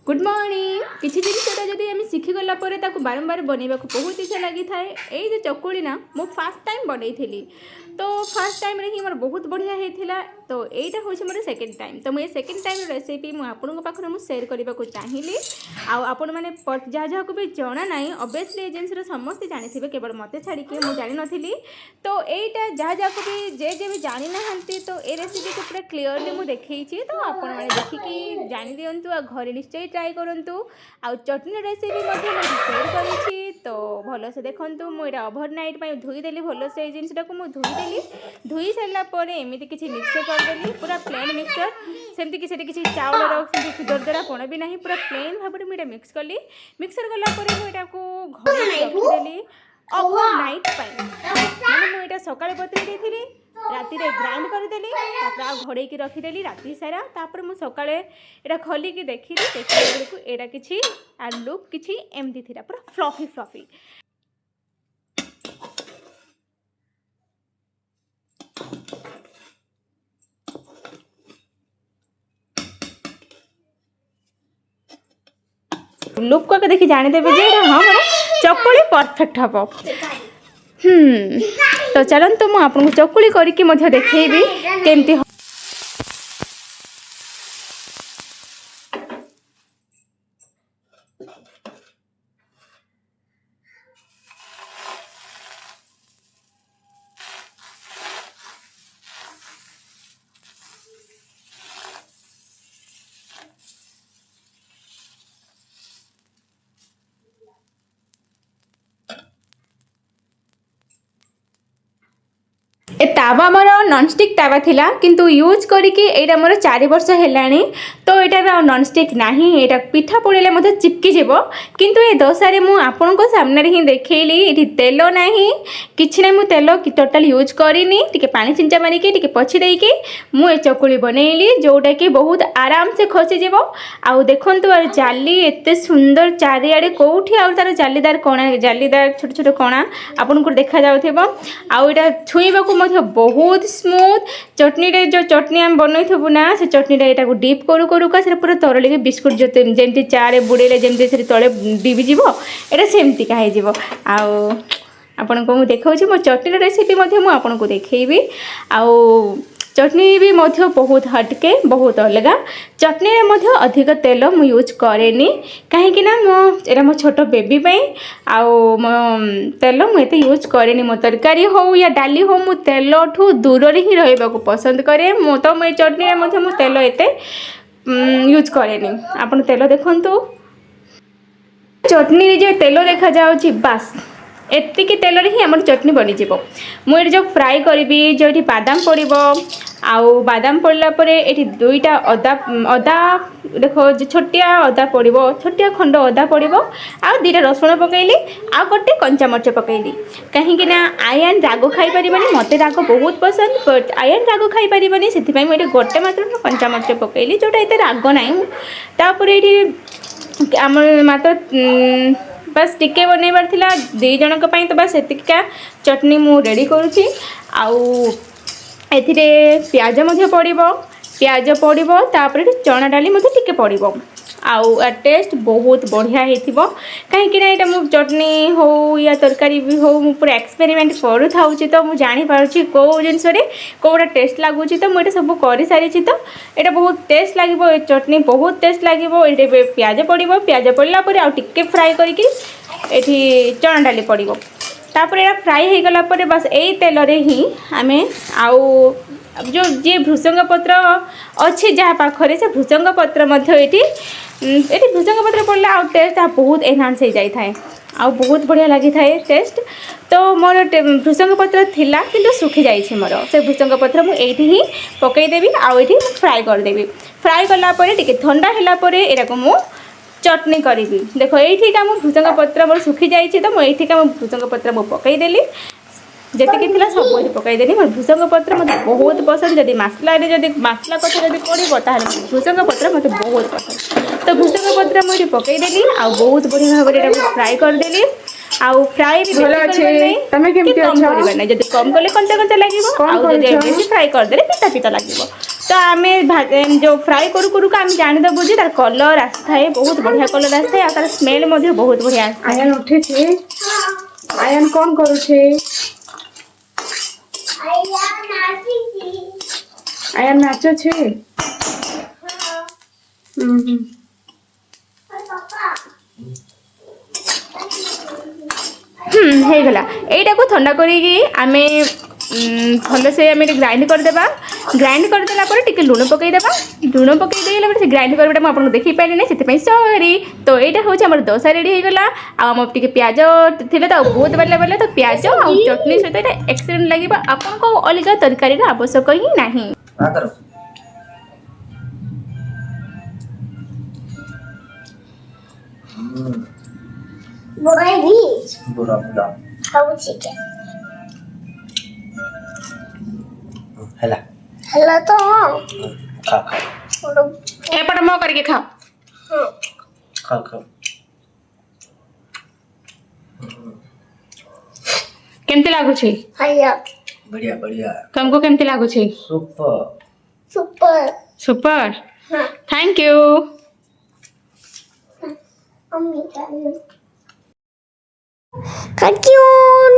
Good morning. किसी जिनसा जब आम शिखिगला बारंबार बनवा बहुत इच्छा लगी थाए। ये चकुली ना मु फास्ट टाइम बनई थी तो फास्ट टाइम ही मोर बहुत बढ़िया होता। तो यहाँ हूँ मोर सेकेंड टाइम। तो मुझे सेकेंड टाइम रेसिपी मुझे सेयार करने को चाहिए। आपण मैंने जहाँ जहाँ को भी जना ना ऑब्वियसली जिन समस्ते जानी केवल मत छाड़ी मुझे जानी नी। तो यहाँ जहाँ जहाँ को भी जे भी जानी ना तो ये रेसिपी को पूरा क्लीयरली मुझे देखी। तो आपण मैंने देखिकी जानी दिंतु आ घरे निश्चय ट्राए करूँ। आ चटनी रेसिपी सेयार करी। तो भलसे देखूँ मुझे ओभरनाइट धोईदेली भलसे जिनटा को धोईदेली। धोई सारापर एमती किसी मिक्सचर करदेली पूरा प्लेन मिक्सचर सेमती किसी चाउल दरदरा कोण भी ना पूरा प्लेन भाव में मुझे मिक्स कली। मिक्सर गलापर मुझे घरे रखीदेली ओभरनाइट मैंने मुझे सकाଳେ बतई थी राति ग्राइंड करदेली घोड़े की रखीदेली राति सारा। तापर मुझे सकाଳେ यहाँ खोलिकी देखी बेलू यहाँ कि लुक किसी एमती थी पूरा फ्लफी फ्लफी। लुक को देखी जानीदेवे हाँ मोर चकुली परफेक्ट हम। तो चलते मुझे आपको चकुली करके देखी केमती। ए तावा मोर नॉनस्टिक तावा थिला किंतु यूज करके एटा मोर 4 वर्ष हेलानी। तो यहाँ नॉनस्टिक नहीं यहाँ पिठा पोड़े मत चिपकी जीव। किंतु ये दशारे मु आपण सामने ही देखली ये तेल ना कि ना तेल टोटाल यूज करनी टी पानी छिंचा मारिकी टी पछी देकी मुझे चकुली बनइली जोटा कि बहुत आराम से खसीज। आउ देखु जाली एत सुंदर चारिआडे कौटी आउ तार जालीदार कणा जालीदार छोट छोट कणा आपन को देखा जाउथिबो। आउ एटा छुईबा को बहुत स्मूथ चटनी रे जो चटनी आम बनईथबु ना से चटनी रे एटा को डीप करू करू का से पूरा तरली बिस्कुट जो जेमती चारे बुड़ेले जेमती से तले डीबी जीवो एटा सेमती का हे जीवो। आउ आपन को मु देखाउछि मो चटनी रेसिपी मध्य मु आपन को देखेबी। आउ चटनी भी मध्य बहुत हटके बहुत अलग चटनी रे मध्य अधिक तेल मु यूज करेनी कहीं ना मो छोट बेबी आउ तेल मुझे यूज करेनी। मो तरकारी हो या डाली हो मु तेल ठू दूर ही रहा पसंद करे। तो मो चटनी रे मध्य मु तेल एते यूज करेनी। आपन तेल देखंतु चटनी रे जो तेल देखा जाउची बास एतिकी तेल ही आम चटनी बनीज। मुझे जो फ्राए करी जो ये बादाम पड़ो आउ बादाम पड़ला ये दुईटा अदा अदा देखो छोटिया अदा पड़ो छोटिया खंड अदा पड़ो आ 2टा रसुण पकईली आ गोटे कंचा मर्च पकईली कहीं आयन राग खाई पारिबनी मते राग बहुत पसंद बट आयन राग खाई पारिबनी से मुझे गोटे मात्र कंचा मर्च पकईली जोटा ये राग ना। तापर ये आम मात्र बस टिके बनइबार थिला 2 जनक पई तो बस एतिका चटनी मु रेडी करूची। आउ एथिरे प्याज मध्य पड़िबो प्याज पड़िबो तापर चना डाली मध्य टिके पड़िबो आउ टेस्ट बहुत बढ़िया हेथिबो। कहीं ना एटा मु चटनी हो या तरकारी भी हो मु पूरा एक्सपेरिमेंट करू थाउची। तो मु जानी पारुची को जिनस रे कोटा टेस्ट लागुची। तो मुझे सब कर सारी। तो यहाँ बहुत टेस्ट लगे चटनी बहुत टेस्ट लगे। ये प्याज पड़ो प्याज पड़ला आ टिके फ्राए करके एठी चना डाली पड़ो तापर यहाँ फ्राए हो गला पर बस यही तेल रे ही आम आउ जो जी भृषंग पत्र अच्छी जहाँ पाखरे से भृषंग पत्र ये भृषंग पत्र पड़े आउ टेस्ट बहुत एनहांस हो जाए आ बहुत बढ़िया लगी थाए टेस्ट। तो मोर भृषंग पत्र थिला किंतु सुखी जाइए मोर से भृषंग पत्र मुझे ही पकईदेवी आउ ये फ्राए करदेवी। फ्राए कलापर टे ठंडा है को मु चटनी करी। देखो ये का भृषंग पत्र मोर सुखी जाइए तो मुझे का भृषंग पत्र मु पकईदेली जेतिकी थिला सब पकईदेली। मोर भृषंग पत्र मत बहुत पसंद जदि मसला मसला कथा जब पड़ो ताल भृषंग पत्र मत बहुत पसंद। तो भृषंग पत्र मुझे पकईदेली आ बहुत बढ़िया भाव में फ्राए करदेली। आउ फ्राए भी भल अच्छे तमे केमती अच्छा जदि कम कले कंचा कंचा लागिवो आउ जदि बेसी फ्राए कर देले पिता पिता लागिवो। तो आम जो फ्राए करू करू का आम जानीदेबू जे तार कलर आसए बहुत बढ़िया कलर आसए तार स्मेल बहुत बढ़िया आसए। आयन उठे छे आयन कौन करू छे आयन नाचो छे ହେଇଗଲା ଏଇଟାକୁ ଥଣ୍ଡା କରିକି ଆମେ ଭଲସେ ଆମେ ଗ୍ରାଇଣ୍ଡ କରିଦେବା। ଗ୍ରାଇଣ୍ଡ କରିଦେଲା ପରେ ଟିକେ ଲୁଣ ପକାଇଦେବା। ଲୁଣ ପକାଇ ଦେଇଗଲା ପରେ ସେ ଗ୍ରାଇଣ୍ଡ କରିବାଟା ମୁଁ ଆପଣଙ୍କୁ ଦେଖେଇ ପାରିଲିନି ସେଥିପାଇଁ ସରି। ତ ଏଇଟା ହେଉଛି ଆମର ଦୋସା ରେଡ଼ି ହେଇଗଲା। ଆଉ ଆମର ଟିକେ ପିଆଜ ଥିଲେ ତ ବହୁତ ବେଲେ ତ ପିଆଜ ଆଉ ଚଟଣି ସହିତ ଏଇଟା ଏକ୍ସେଲେଣ୍ଟ ଲାଗିବ। ଆପଣଙ୍କୁ ଅଲଗା ତରକାରୀର ଆବଶ୍ୟକ ହିଁ ନାହିଁ। ହେଲା हेलो तो खा खा ଏପଟେ ମୋ କରିକି ଖାଅ। खा खा କେମିତି ଲାଗୁଛି? भैया बढ़िया बढ़िया ତମକୁ କେମିତି ଲାଗୁଛି? सुपर सुपर ସୁପର हाँ ଥ୍ୟାଙ୍କ ୟୁ। Mummy cartoon